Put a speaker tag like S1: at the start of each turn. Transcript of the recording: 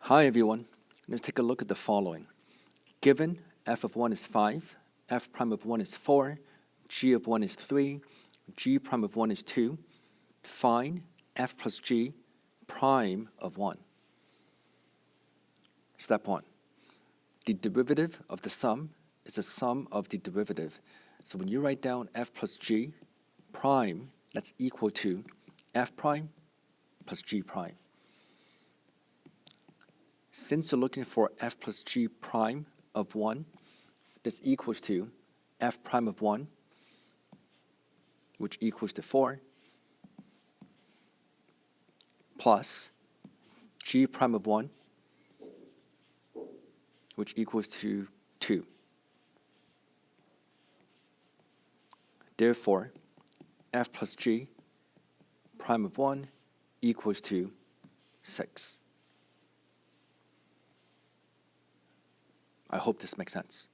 S1: Hi everyone, let's take a look at the following. Given f of 1 is 5, f prime of 1 is 4, g of 1 is 3, g prime of 1 is 2, find f plus g prime of 1. Step 1. The derivative of the sum is the sum of the derivative. So when you write down f plus g prime, that's equal to f prime plus g prime. Since you're looking for f plus g prime of 1, this equals to f prime of 1, which equals to 4, plus g prime of 1, which equals to 2. Therefore, f plus g prime of 1 equals to 6. I hope this makes sense.